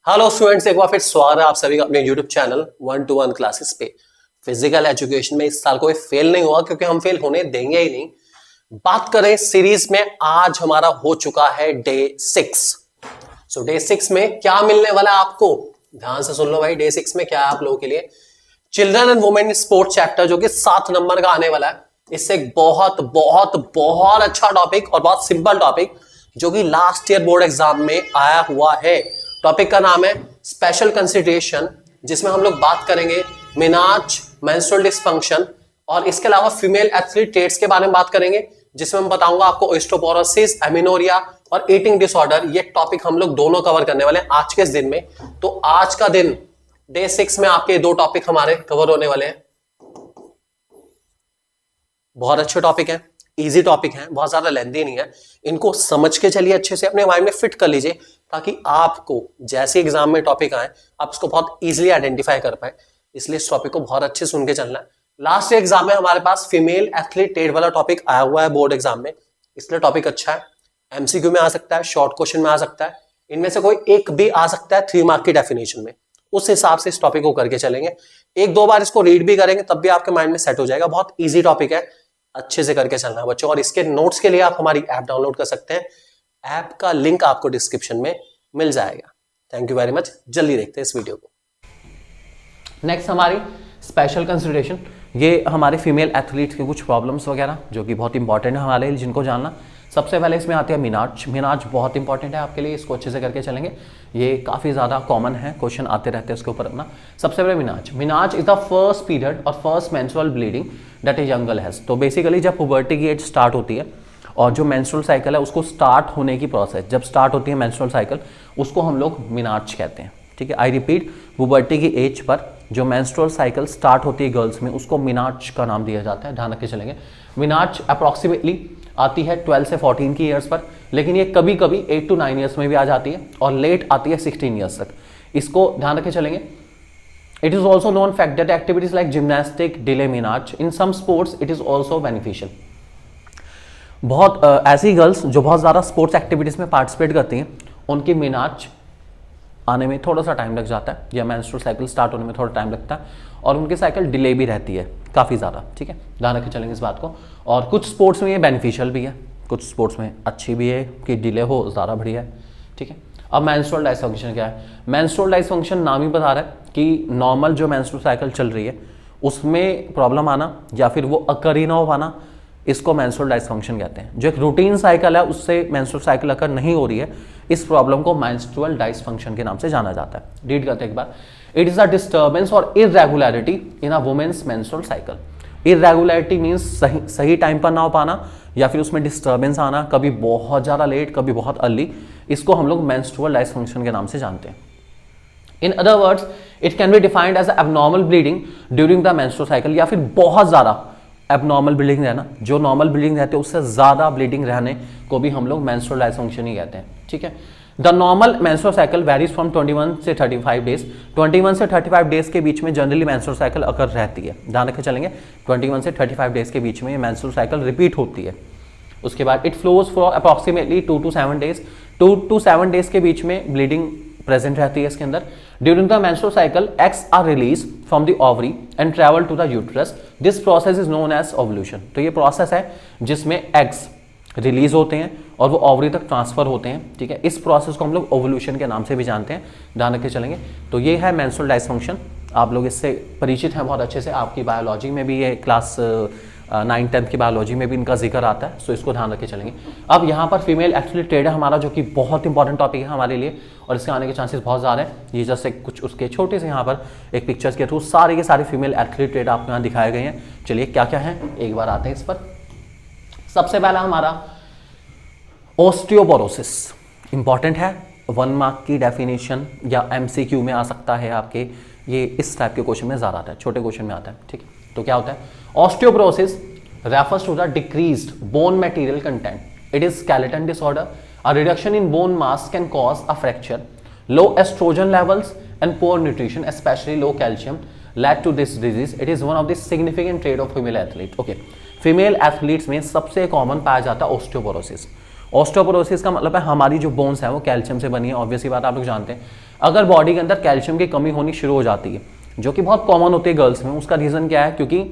Hello students, एक बार फिर स्वागत है आप सभी का अपने यूट्यूब चैनल 1-to-1 क्लासेस पे। फिजिकल एजुकेशन में इस साल कोई फेल नहीं हुआ, क्योंकि हम फेल होने देंगे ही नहीं। बात करें सीरीज में, आज हमारा हो चुका है डे 6। सो डे 6 में क्या मिलने वाला है आपको, ध्यान से सुन लो भाई। डे 6 में क्या है आप लोगों के लिए, children and women sports chapter, जो कि 7 नंबर का आने वाला है। इससे एक बहुत बहुत बहुत अच्छा टॉपिक और बहुत सिंपल टॉपिक, जो कि लास्ट ईयर बोर्ड एग्जाम में आया हुआ है। टॉपिक का नाम है स्पेशल कंसिडरेशन, जिसमें हम लोग बात करेंगे मेनार्च, मेंस्ट्रुअल डिसफंक्शन और इसके अलावा फीमेल एथलीट ट्रेट्स के बारे में बात करेंगे, जिसमें मैं बताऊंगा आपको ओस्टियोपोरोसिस, एमिनोरिया और ईटिंग डिसऑर्डर। ये टॉपिक हम लोग दोनों कवर करने वाले हैं आज के इस दिन में। तो आज का दिन डे 6 में आपके दो टॉपिक हमारे कवर होने वाले हैं। बहुत अच्छे टॉपिक हैं, इजी टॉपिक हैं, बहुत ज्यादा लेंथी नहीं है। इनको समझ के चलिए, अच्छे से अपने माइंड में फिट कर लीजिए, ताकि आपको जैसे एग्जाम में टॉपिक आए आप इसको बहुत इजीली आइडेंटिफाई कर पाए। इसलिए इस टॉपिक को बहुत अच्छे सुन के चलना है। लास्ट एग्जाम में हमारे पास फीमेल एथलीट ट्रेड वाला टॉपिक आया हुआ है बोर्ड एग्जाम में, इसलिए टॉपिक अच्छा है। एमसीक्यू में आ सकता है, शॉर्ट क्वेश्चन में आ सकता है, इनमें से कोई एक भी आ सकता है 3 मार्क की डेफिनेशन में। उस हिसाब से इस टॉपिक को करके चलेंगे। एक दो बार इसको रीड भी करेंगे तब भी आपके माइंड में सेट हो जाएगा। बहुत ईजी टॉपिक है, अच्छे से करके चलना है बच्चों। और इसके नोट्स के लिए आप हमारी ऐप डाउनलोड कर सकते हैं। ऐप का लिंक आपको डिस्क्रिप्शन में मिल जाएगा। Thank you very much. जल्दी देखते हैं इस वीडियो को। नेक्स्ट हमारी स्पेशल कंसिडरेशन, ये हमारे फीमेल एथलीट्स के कुछ प्रॉब्लम्स वगैरह जो कि बहुत इंपॉर्टेंट है हमारे लिए, जिनको जानना। सबसे पहले इसमें आती है मिनार्च। मिनार्च बहुत इंपॉर्टेंट है आपके लिए, इसको अच्छे से करके चलेंगे। ये काफ़ी ज़्यादा कॉमन है, क्वेश्चन आते रहते हैं इसके ऊपर अपना। सबसे पहले मिनार्च। मिनार्च इज द फर्स्ट पीरियड और first menstrual bleeding that a young girl has. तो बेसिकली जब पुबर्टी की एज स्टार्ट होती है और जो मेंस्ट्रुअल साइकिल है उसको स्टार्ट होने की प्रोसेस, जब स्टार्ट होती है मेंस्ट्रुअल साइकिल, उसको हम लोग मिनार्च कहते हैं। ठीक है, आई रिपीट, पुबर्टी की एज पर जो मेंस्ट्रुअल साइकिल स्टार्ट होती है गर्ल्स में, उसको मिनार्च का नाम दिया जाता है। ध्यान रख के चलेंगे। मिनार्च अप्रॉक्सीमेटली आती है 12 से 14 की ईयर्स पर, लेकिन ये कभी कभी 8 to 9 ईयर्स में भी आ जाती है और लेट आती है 16 ईयर्स तक। इसको ध्यान रख के चलेंगे। It is also known fact that activities like gymnastic delay menarche in some sports it is also beneficial. बहुत ऐसी गर्ल्स जो बहुत ज़्यादा स्पोर्ट्स एक्टिविटीज़ में पार्टिसिपेट करती हैं, उनकी मिनार्च आने में थोड़ा सा टाइम लग जाता है, या मेंस्ट्रुअल साइकिल स्टार्ट होने में थोड़ा टाइम लगता है, और उनकी साइकिल डिले भी रहती है काफ़ी ज़्यादा। ठीक है, ध्यान रख के चलेंगे इस बात को। और कुछ स्पोर्ट्स में ये बेनिफिशियल भी है, कुछ स्पोर्ट्स में अच्छी भी है कि डिले हो, ज़्यादा बढ़िया है। ठीक है, अब मेंस्ट्रुअल डिसफंक्शन क्या है। मेंस्ट्रुअल डिसफंक्शन नाम ही बता रहा है कि नॉर्मल जो मेंस्ट्रुअल साइकिल चल रही है उसमें प्रॉब्लम आना, या फिर वो अकर ही ना हो पाना, इसको मेंस्ट्रुअल डिसफंक्शन कहते हैं। जो एक रूटीन साइकिल है उससे मेंस्ट्रुअल साइकिल अकर नहीं हो रही है, इस प्रॉब्लम को मेंस्ट्रुअल डिसफंक्शन के नाम से जाना जाता है। रीड करते हैं एक बार। इट इज अ डिस्टर्बेंस और irregularity in a woman's menstrual cycle. Irregularity means सही टाइम पर ना हो पाना, या फिर उसमें डिस्टर्बेंस आना, कभी बहुत ज़्यादा लेट, कभी बहुत अर्ली। इसको हम लोग मेंस्ट्रुअल डिसफंक्शन के नाम से जानते हैं। In other words, it can be defined as abnormal bleeding during the menstrual cycle, या फिर बहुत ज़्यादा एबनॉर्मल ब्लीडिंग रहना, जो नॉर्मल ब्लीडिंग रहते हैं उससे ज़्यादा ब्लीडिंग रहने को भी हम लोग मेंस्ट्रुअल डिसफंक्शन ही कहते हैं। ठीक है, the normal menstrual cycle varies from 21 से 35 डेज। 21 से 35 डेज के बीच में जनरली मेंस्ट्रुअल साइकिल अकर रहती है। ध्यान रखे चलेंगे, 21 से 35 डेज के बीच में मेंस्ट्रुअल साइकिल रिपीट होती है। उसके बाद it flows for approximately 2 to 7 days. 2 to 7 days के बीच में ब्लीडिंग प्रेजेंट रहती है इसके अंदर। During the menstrual cycle eggs are release from the ovary and travel to the uterus. This process is known as ovulation. तो ये process है जिसमें एग्स रिलीज होते हैं और वो ओवरी तक ट्रांसफर होते हैं। ठीक है, इस प्रोसेस को हम लोग ओवुलेशन के नाम से भी जानते हैं। ध्यान रख के चलेंगे। तो ये है मेंस्ट्रुअल डिसफंक्शन, आप लोग इससे परिचित हैं बहुत अच्छे से। आपकी बायोलॉजी में भी ये क्लास 9-10 की बायोलॉजी में भी इनका जिक्र आता है, सो इसको ध्यान रख के चलेंगे। अब यहाँ पर फीमेल एथलीट ट्रेड है हमारा, जो कि बहुत इंपॉर्टेंट टॉपिक है हमारे लिए, और इसके आने के चांसेस बहुत ज़्यादा है। ये जस्ट एक कुछ उसके छोटे से यहाँ पर एक पिक्चर्स के थ्रू सारे के सारे फीमेल एथलीट ट्रेड आपको यहाँ दिखाए गए हैं। चलिए क्या क्या है एक बार आते हैं इस पर। सबसे पहला हमारा ओस्टियोपोरोसिस, इंपॉर्टेंट है, 1 मार्क की डेफिनेशन या MCQ में आ सकता है आपके। ये इस टाइप के क्वेश्चन में ज़्यादा आता है, छोटे क्वेश्चन में आता है। ठीक है, तो क्या होता है, osteoporosis refers to the decreased bone material content. It is skeleton disorder. A reduction in bone mass can cause a fracture. Low oestrogen levels and poor nutrition specially low calcium led to this disease. It is one of the significant trait of female athlete. Okay, female athletes में सबसे common पाया जाता है osteoporosis. Osteoporosis का मतलब है हमारी जो बोन्स है वो कैल्शियम से बनी है, ऑब्वियसली बात आप लोग जानते हैं। अगर बॉडी के अंदर कैल्शियम की कमी होनी शुरू हो जाती है, जो कि बहुत कॉमन होती है गर्ल्स में, उसका रीज़न क्या है, क्योंकि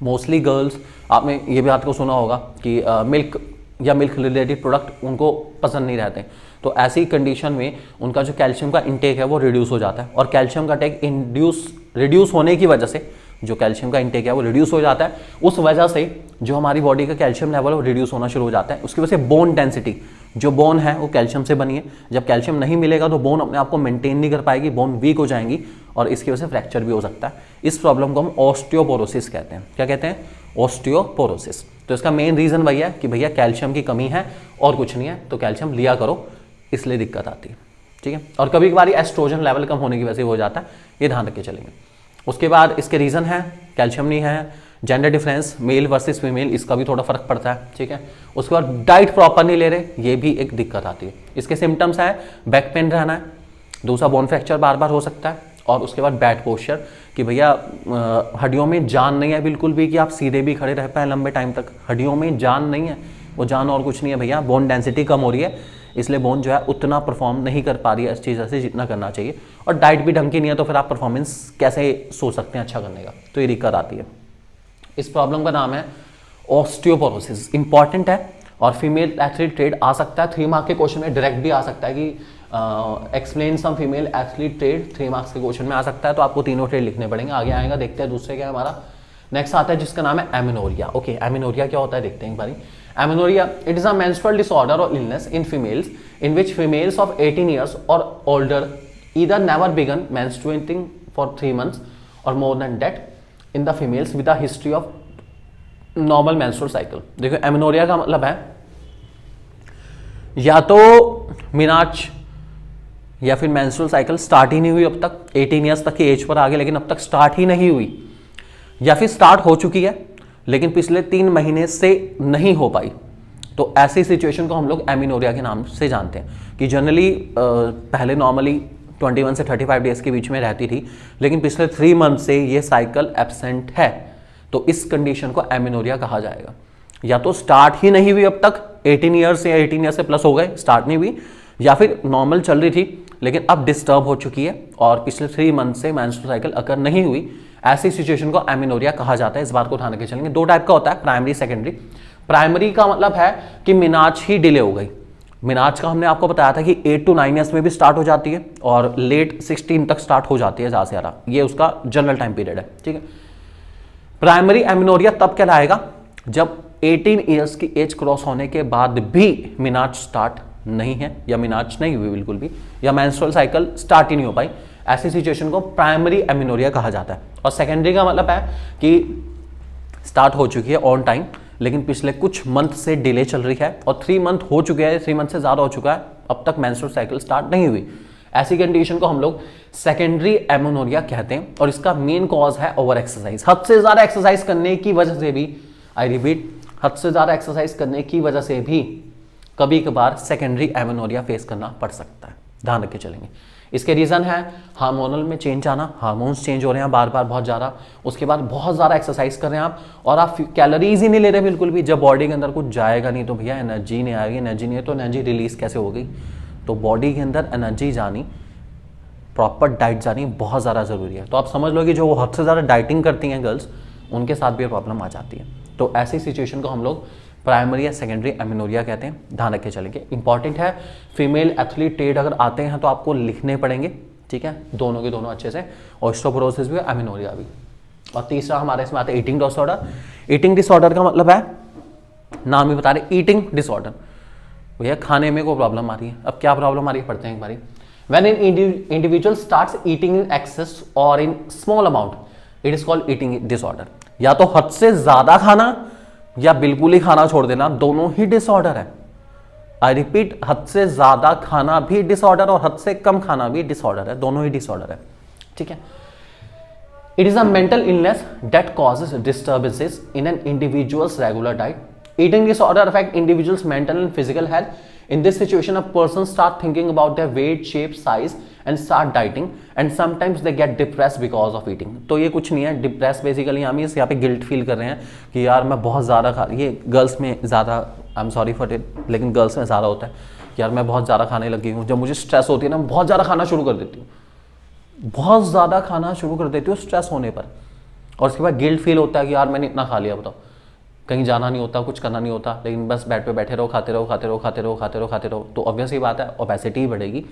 मोस्टली गर्ल्स, आपने ये बात को सुना होगा कि मिल्क या मिल्क रिलेटेड प्रोडक्ट उनको पसंद नहीं रहते, तो ऐसी कंडीशन में उनका जो कैल्शियम का इंटेक है वो रिड्यूस हो जाता है, और कैल्शियम का टेक रिड्यूस होने की वजह से जो कैल्शियम का इंटेक है वो रिड्यूस हो जाता है, उस वजह से जो हमारी बॉडी का कैल्शियम लेवल है वो रिड्यूस होना शुरू हो जाता है। उसकी वजह से बोन डेंसिटी, जो बोन है वो कैल्शियम से बनी है, जब कैल्शियम नहीं मिलेगा तो बोन अपने आप को मेंटेन नहीं कर पाएगी, बोन वीक हो जाएंगी और इसकी वजह से फ्रैक्चर भी हो सकता है। इस प्रॉब्लम को हम ऑस्टियोपोरोसिस कहते हैं। क्या कहते हैं? ऑस्टियोपोरोसिस। तो इसका मेन रीजन वही है कि भैया कैल्शियम की कमी है और कुछ नहीं है, तो कैल्शियम लिया करो, इसलिए दिक्कत आती है, ठीक है। और कभी कभार एस्ट्रोजन लेवल कम होने की वजह से हो जाता है, ये ध्यान रख के चलेंगे। उसके बाद इसके रीजन है कैल्शियम नहीं है, gender difference male versus female, इसका भी थोड़ा फर्क पड़ता है, ठीक है। उसके बाद डाइट प्रॉपर नहीं ले रहे, ये भी एक दिक्कत आती है। इसके सिम्टम्स है बैक पेन रहना है, दूसरा बोन फ्रैक्चर बार बार हो सकता है, और उसके बाद बैड पोस्चर कि भैया हड्डियों में जान नहीं है बिल्कुल भी कि आप सीधे भी खड़े रह पाए लंबे टाइम तक, हड्डियों में जान नहीं है, वो जान और कुछ नहीं है भैया, बोन डेंसिटी कम हो रही है, इसलिए बोन जो है उतना परफॉर्म नहीं कर पा रही है इस चीज़ से जितना करना चाहिए, और डाइट भी ढंग की नहीं है, तो फिर आप परफॉर्मेंस कैसे सोच सकते हैं अच्छा करने का, तो ये दिक्कत आती है। इस प्रॉब्लम का नाम है ऑस्टियोपोरोसिस, इंपॉर्टेंट है, और फीमेल एथलीट ट्रेड आ सकता है 3 मार्क के क्वेश्चन में, डायरेक्ट भी आ सकता है कि explain some female athlete triad 3 marks के क्वेश्चन में आ सकता है, तो आपको तीनों ट्रेड लिखने पड़ेंगे। आगे आएगा, देखते हैं दूसरे क्या है हमारा। नेक्स्ट आता है जिसका नाम है एमेनोरिया। ओके, एमेनोरिया क्या होता है देखते हैं एक बारी। Amenorrhoea, it is a menstrual disorder और illness in females in which females of 18 years और older either never begun menstruating for 3 months or more than that in the females with a history of normal menstrual cycle। देखो amenorrhoea का मतलब है या तो मिनाच या फिर मेंस्ट्रुअल साइकिल स्टार्ट ही नहीं हुई अब तक, 18 years तक की एज पर आ गए लेकिन अब तक स्टार्ट ही नहीं हुई, या फिर स्टार्ट हो चुकी है लेकिन पिछले 3 महीने से नहीं हो पाई, तो ऐसी सिचुएशन को हम लोग एमेनोरिया के नाम से जानते हैं। कि जनरली पहले नॉर्मली 21 से 35 डेज के बीच में रहती थी, लेकिन पिछले 3 मंथ से ये साइकिल एब्सेंट है, तो इस कंडीशन को एमेनोरिया कहा जाएगा। या तो स्टार्ट ही नहीं हुई अब तक, 18 ईयर्स या 18 ईयर्स से प्लस हो गए, स्टार्ट नहीं हुई, या फिर नॉर्मल चल रही थी लेकिन अब डिस्टर्ब हो चुकी है और पिछले 3 मंथ से मेंस्ट्रुअल साइकिल अकर नहीं हुई, ऐसी सिचुएशन को एमेनोरिया कहा जाता है। इस बात को ध्यान रखे चलेंगे। 2 टाइप का होता है, प्राइमरी सेकेंडरी। प्राइमरी का मतलब है कि मिनाच ही डिले हो गई। मिनाच का हमने आपको बताया था कि 8 to 9 ईयर्स में भी स्टार्ट हो जाती है और लेट 16 तक स्टार्ट हो जाती है ज़्यादा से ज़्यादा, ये उसका जनरल टाइम पीरियड है, ठीक है। प्राइमरी एमेनोरिया तब कहलाएगा जब 18 ईयर्स की एज क्रॉस होने के बाद भी मिनाच स्टार्ट नहीं है, या मिनाच नहीं हुई बिल्कुल भी, या मेंस्ट्रुअल साइकिल स्टार्ट ही नहीं हो पाई, ऐसी सिचुएशन को प्राइमरी एमेनोरिया कहा जाता है। और सेकेंडरी का मतलब है कि स्टार्ट हो चुकी है ऑन टाइम लेकिन पिछले कुछ मंथ से डिले चल रही है, और 3 मंथ हो चुके हैं, 3 मंथ से ज़्यादा हो चुका है, अब तक मेंस्ट्रुअल साइकिल स्टार्ट नहीं हुई, ऐसी कंडीशन को हम लोग सेकेंडरी एमेनोरिया कहते हैं। और इसका मेन कॉज है ओवर एक्सरसाइज, हद से ज़्यादा एक्सरसाइज करने की वजह से भी, आई रिपीट, हद से ज़्यादा एक्सरसाइज करने की वजह से भी कभी कभार सेकेंडरी एमेनोरिया फेस करना पड़ सकता है, ध्यान रख के चलेंगे। इसके रीज़न है हार्मोनल में चेंज आना, हार्मोन्स चेंज हो रहे हैं बार बार बहुत ज़्यादा, उसके बाद बहुत ज़्यादा एक्सरसाइज कर रहे हैं आप और आप कैलोरीज ही नहीं ले रहे बिल्कुल भी। जब बॉडी के अंदर कुछ जाएगा नहीं तो भैया एनर्जी नहीं आएगी, एनर्जी नहीं है तो एनर्जी रिलीज कैसे होगी। तो बॉडी के अंदर एनर्जी जानी, प्रॉपर डाइट जानी बहुत ज़्यादा ज़रूरी है। तो आप समझ लो कि जो हद से ज़्यादा डाइटिंग करती हैं गर्ल्स, उनके साथ भी प्रॉब्लम आ जाती है। तो ऐसी सिचुएशन को हम लोग प्राइमरी या सेकेंडरी एमेनोरिया कहते हैं, ध्यान रखे चलेंगे। इंपॉर्टेंट है, फीमेल एथलीट ट्रेड अगर आते हैं तो आपको लिखने पड़ेंगे, ठीक है, दोनों के दोनों अच्छे से, ऑस्टियोपोरोसिस भी और एमेनोरिया भी। और तीसरा हमारे इसमें आता है ईटिंग डिसऑर्डर। ईटिंग डिसऑर्डर का मतलब है, नाम ही बता रहे, ईटिंग डिसऑर्डर, भैया खाने में कोई प्रॉब्लम आ रही है। अब क्या प्रॉब्लम आ रही है पढ़ते हैं एक बारी। When an individual starts eating in excess or in small amount, it is called eating disorder। या तो हद से ज्यादा खाना या बिल्कुल ही खाना छोड़ देना, दोनों ही डिसऑर्डर है। आई रिपीट, हद से ज्यादा खाना भी डिसऑर्डर और हद से कम खाना भी डिसऑर्डर है, दोनों ही डिसऑर्डर है, ठीक है। It is a mental illness that causes disturbances in an individual's regular diet। Eating disorder affect individuals' mental and physical health। In this situation, a person start thinking about their weight, shape, size and start dieting and sometimes they get depressed because of eating। तो ये कुछ नहीं है, depress basically हम यहाँ पे guilt feel कर रहे हैं कि यार मैं बहुत ज़्यादा खा, ये गर्ल्स में ज़्यादा I am sorry for it, लेकिन गर्ल्स में ज़्यादा होता है यार मैं बहुत ज़्यादा खाने लगी हूँ, जब मुझे स्ट्रेस होती है ना मैं बहुत ज़्यादा खाना शुरू कर देती हूँ, बहुत ज़्यादा खाना शुरू कर देती हूँ स्ट्रेस होने पर, और उसके बाद गिल्ट फील होता है कि यार मैंने इतना खा लिया, बताओ कहीं जाना नहीं होता, कुछ करना नहीं होता, लेकिन बस बेड पे बैठे रहो, खाते रहो खाते रहो खाते रहो खाते रहो खाते रहो, तो ऑब्वियस ही बात है ओबेसिटी ही बढ़ेगी,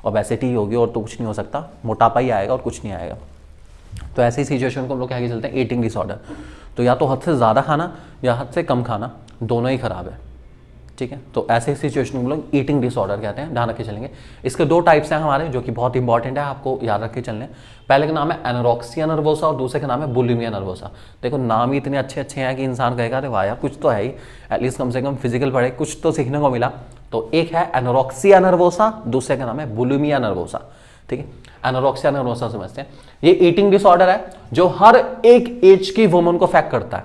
ओबेसिटी ही होगी और तो कुछ नहीं हो सकता, मोटापा ही आएगा और कुछ नहीं आएगा। तो ऐसी सिचुएशन को हम लोग क्या चलते हैं ईटिंग डिसऑर्डर। तो या तो हद से ज़्यादा खाना या हद से कम खाना, दोनों ही खराब है, ठीक है। तो ऐसे सिचुएशन को हम लोग ईटिंग डिसऑर्डर कहते हैं, ध्यान रख के चलेंगे। इसके दो टाइप्स हैं हमारे जो कि बहुत इंपॉर्टेंट है, आपको याद रख के चलने। पहले का नाम है एनोरेक्सिया नर्वोसा और दूसरे का नाम है बुलिमिया नर्वोसा। देखो नाम ही इतने अच्छे अच्छे हैं कि इंसान कहेगा अरे वाह यार कुछ तो है ही, एटलीस्ट कम से कम फिजिकल पढ़े, कुछ तो सीखने को मिला। तो एक है एनोरेक्सिया नर्वोसा, दूसरे का नाम है बुलिमिया नर्वोसा, ठीक है। एनोरेक्सिया नर्वोसा समझते हैं, ये ईटिंग डिसऑर्डर है जो हर एक एज की वुमन को अफेक्ट करता है,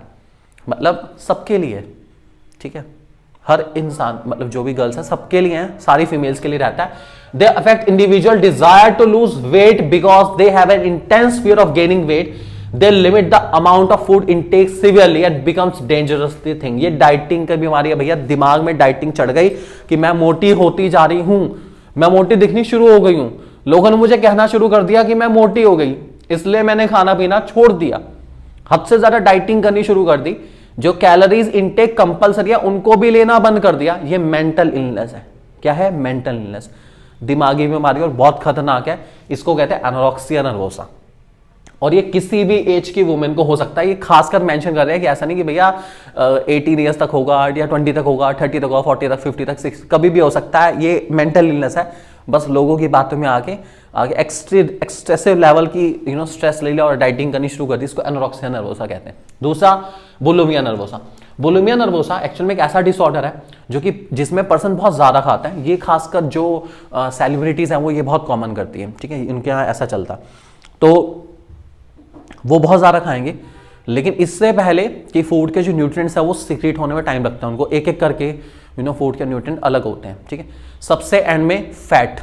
मतलब सबके लिए, ठीक है। हर इंसान मतलब जो भी गर्ल्स है सबके लिए है, सारी फीमेल्स के लिए रहता है। They affect individual desire to lose weight because they have an intense fear of gaining weight, they limit the amount of food intake severely and becomes dangerous thing. ये डाइटिंग की बीमारी है भैया, दिमाग में डाइटिंग चढ़ गई कि मैं मोटी होती जा रही हूं, मैं मोटी दिखनी शुरू हो गई हूं, लोगों ने मुझे कहना शुरू कर दिया कि मैं मोटी हो गई, इसलिए मैंने खाना पीना छोड़ दिया, हद से ज्यादा डाइटिंग करनी शुरू कर दी, जो कैलोरीज इनटेक कंपलसरी है उनको भी लेना बंद कर दिया। ये मेंटल इलनेस है। क्या है? मेंटल इलनेस, दिमागी बीमारी, और बहुत खतरनाक है। इसको कहते हैं एनोरेक्सिया नर्वोसा, और ये किसी भी एज की वुमेन को हो सकता है। ये खासकर मेंशन कर रहे हैं कि ऐसा नहीं कि भैया 18 ईयर्स तक होगा या 20 तक होगा, 30 तक होगा, 40 तक, 50 तक, 60 कभी भी हो सकता है। ये मेंटल इलनेस है, बस लोगों की बातों में आके एक्सट्रेसिव लेवल की स्ट्रेस ले लिया और डाइटिंग करनी शुरू कर दी। इसको एनोरेक्सिया नर्वोसा कहते हैं। दूसरा bulimia nervosa. Bulimia nervosa actual में एक ऐसा डिसऑर्डर है जो कि जिसमें पर्सन बहुत ज्यादा खाता है। ये खासकर जो सेलिब्रिटीज हैं वो ये बहुत कॉमन करती है, ठीक है, इनके यहाँ ऐसा चलता। तो वो बहुत ज्यादा खाएंगे, लेकिन इससे पहले कि फूड के जो न्यूट्रिएंट्स है वो सीक्रेट होने में टाइम लगता है उनको, एक एक करके फूड के न्यूट्रिएंट अलग होते हैं, ठीक है। सबसे एंड में फैट,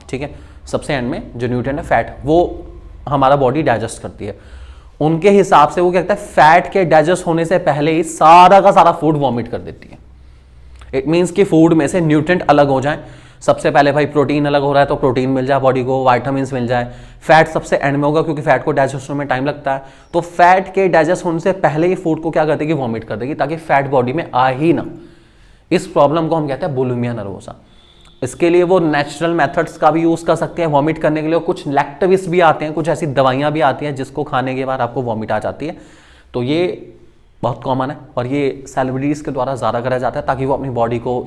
ठीक है, सबसे एंड में जो न्यूट्रिएंट है फैट, वो हमारा बॉडी डाइजेस्ट करती है। उनके हिसाब से वो क्या कहता है, फैट के डाइजेस्ट होने से पहले ही सारा का सारा फूड वॉमिट कर देती है। इट मीन्स कि फूड में से न्यूट्रिएंट अलग हो जाए। सबसे पहले भाई प्रोटीन अलग हो रहा है तो प्रोटीन मिल जाए बॉडी को, विटामिन मिल जाए। फैट सबसे एंड में होगा क्योंकि फैट को डाइजेस्ट होने में टाइम लगता है। तो फैट के डाइजेस्ट होने से पहले ही फूड को क्या कर देगी, वॉमिट कर देगी, ताकि फैट बॉडी में आ ही ना। इस प्रॉब्लम को हम कहते हैं बुलिमिया नर्वोसा। इसके लिए वो नेचुरल मेथड्स का भी यूज कर सकते हैं वॉमिट करने के लिए। कुछ लैक्टोविस भी आते हैं, कुछ ऐसी दवाइयां भी आती हैं जिसको खाने के बाद आपको वॉमिट आ जाती है। तो ये बहुत कॉमन है और ये सेलिब्रिटीज के द्वारा ज़्यादा करा जाता है ताकि वो अपनी बॉडी को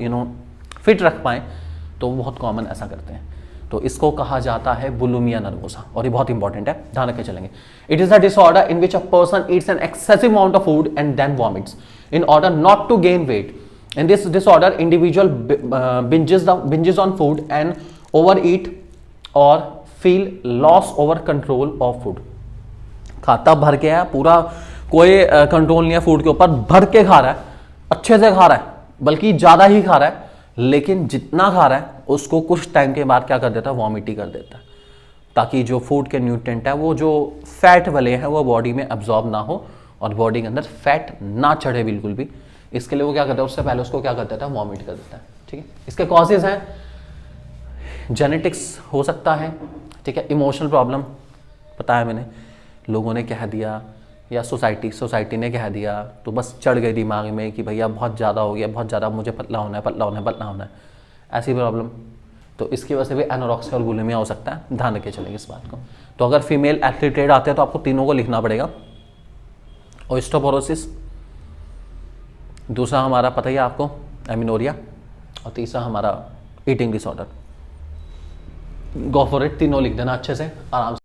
फिट रख पाएँ। तो वो बहुत कॉमन ऐसा करते हैं। तो इसको कहा जाता है बुलिमिया नर्वोसा, और ये बहुत इंपॉर्टेंट है, ध्यान रख के चलेंगे। It is a disorder in which a person eats an excessive amount of food and then vomits in order not to gain weight. In this disorder, individual binges on food and overeat or feel loss over control of food. खाता भर के है पूरा, कोई control नहीं है food के ऊपर, भर के खा रहा है, अच्छे से खा रहा है, बल्कि ज्यादा ही खा रहा है, लेकिन जितना खा रहा है उसको कुछ टाइम के बाद क्या कर देता है, वॉमिट ही कर देता है, ताकि जो फूड के न्यूट्रिएंट है वो जो फैट वाले हैं वो बॉडी में एब्जॉर्ब ना हो और बॉडी के अंदर फैट ना चढ़े बिल्कुल भी। इसके लिए वो क्या करता है, उससे पहले उसको क्या कर देता है, वॉमिट कर देता है, ठीक है। इसके कॉजेज हैं, जेनेटिक्स हो सकता है, ठीक है, इमोशनल प्रॉब्लम, पता है मैंने, लोगों ने कह दिया या सोसाइटी ने कह दिया तो बस चढ़ गई दिमाग में कि भैया बहुत ज़्यादा हो गया, बहुत ज़्यादा, मुझे पतला होना है, ऐसी प्रॉब्लम। तो इसकी वजह से भी एनोरेक्सिया और बुलिमिया हो सकता है, ध्यान रखे चलेंगे इस बात को। तो अगर फीमेल एथलीट आते हैं तो आपको तीनों को लिखना पड़ेगा। ओस्टियोपोरोसिस, दूसरा हमारा पता ही है आपको एमिनोरिया, और तीसरा हमारा eating disorder. Go for it, तीनों लिख देना अच्छे से, आराम से।